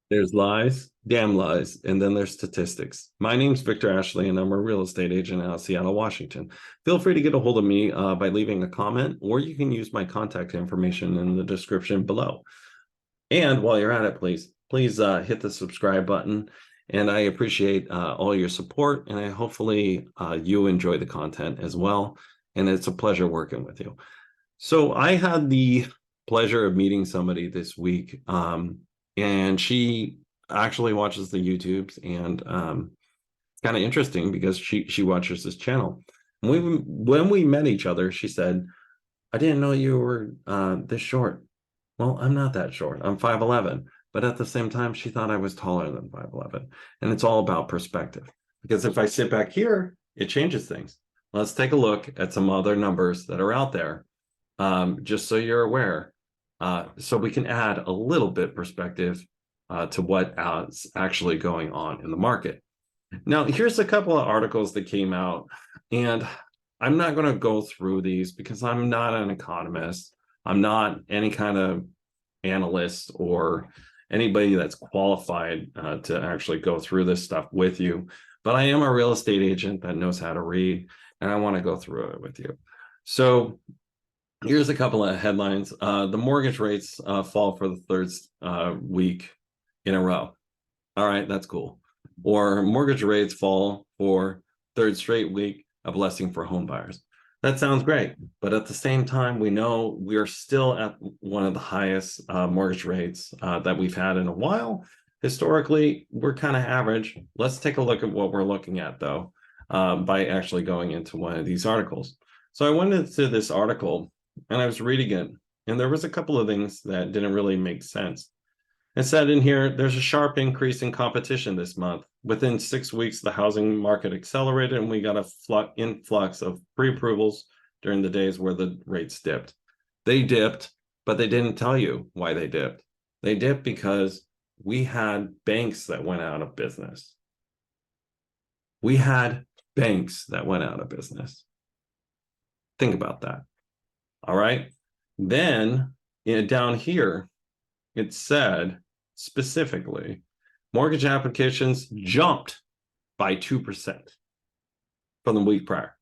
There's lies, damn lies, and then there's statistics. My name's Victor Ashley, and I'm a real estate agent out of Seattle, Washington. Feel free to get a hold of me by leaving a comment, or you can use my contact information in the description below. And while you're at it, please hit the subscribe button. And I appreciate all your support, and hopefully you enjoy the content as well. And it's a pleasure working with you. So I had the pleasure of meeting somebody this week, and she actually watches the YouTubes, and it's kind of interesting because she watches this channel. When we met each other, she said, "I didn't know you were this short." Well, I'm not that short. I'm 5'11", but at the same time, she thought I was taller than 5'11", and it's all about perspective. Because if I sit back here, it changes things. Let's take a look at some other numbers that are out there, just so you're aware, so we can add a little bit perspective to what's actually going on in the market. Now, here's a couple of articles that came out, and I'm not going to go through these because I'm not an economist. I'm not any kind of analyst or anybody that's qualified to actually go through this stuff with you, but I am a real estate agent that knows how to read, and I want to go through it with you. So here's a couple of headlines. The mortgage rates fall for the third week in a row. All right, that's cool. Or mortgage rates fall for third straight week, a blessing for home buyers. That sounds great, but at the same time, we know we are still at one of the highest mortgage rates that we've had in a while. Historically, we're kind of average. Let's take a look at what we're looking at, though, by actually going into one of these articles. So I went into this article, and I was reading it, and there was a couple of things that didn't really make sense. It said in here, there's a sharp increase in competition this month. Within 6 weeks, the housing market accelerated, and we got a influx of pre-approvals during the days where the rates dipped. They dipped, but they didn't tell you why they dipped. They dipped because we had banks that went out of business. We had banks that went out of business. Think about that. All right. Then down here, it said specifically, mortgage applications jumped by 2% from the week prior.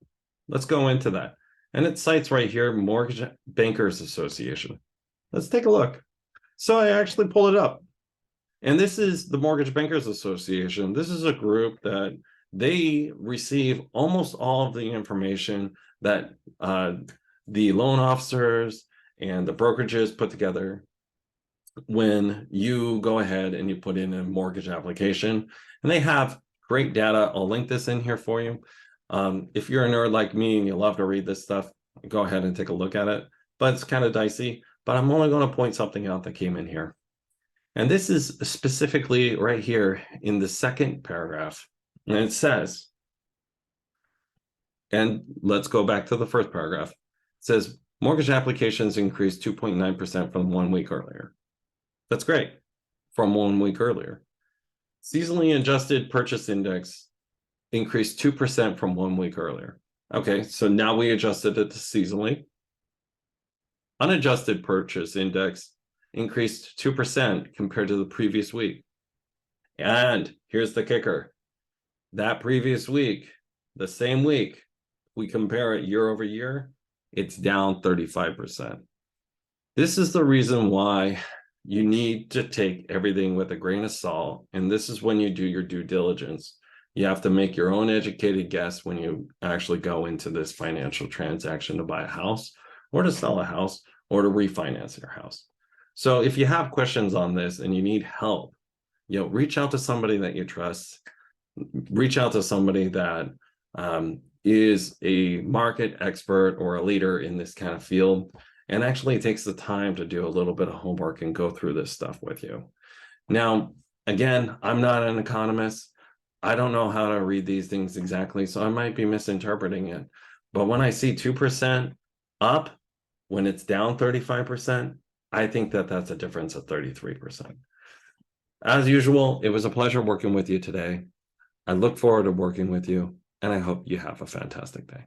Let's go into that. And it cites right here, Mortgage Bankers Association. Let's take a look. So I actually pulled it up. And this is the Mortgage Bankers Association. This is a group that they receive almost all of the information that the loan officers and the brokerages put together when you go ahead and you put in a mortgage application. And they have great data. I'll link this in here for you. If you're a nerd like me and you love to read this stuff, go ahead and take a look at it. But it's kind of dicey. But I'm only going to point something out that came in here. And this is specifically right here in the second paragraph. And it says, and let's go back to the first paragraph. It says, mortgage applications increased 2.9% from 1 week earlier. That's great, from 1 week earlier. Seasonally adjusted purchase index increased 2% from 1 week earlier. Okay, so now we adjusted it to seasonally. Unadjusted purchase index increased 2% compared to the previous week. And here's the kicker. That previous week, the same week, we compare it year over year, it's down 35%. This is the reason why you need to take everything with a grain of salt. And this is when you do your due diligence. You have to make your own educated guess when you actually go into this financial transaction to buy a house or to sell a house or to refinance your house. So if you have questions on this and you need help, reach out to somebody that you trust. Reach out to somebody that is a market expert or a leader in this kind of field, and actually takes the time to do a little bit of homework and go through this stuff with you. Now, again, I'm not an economist. I don't know how to read these things exactly, so I might be misinterpreting it. But when I see 2% up, when it's down 35%, I think that that's a difference of 33%. As usual, it was a pleasure working with you today. I look forward to working with you, and I hope you have a fantastic day.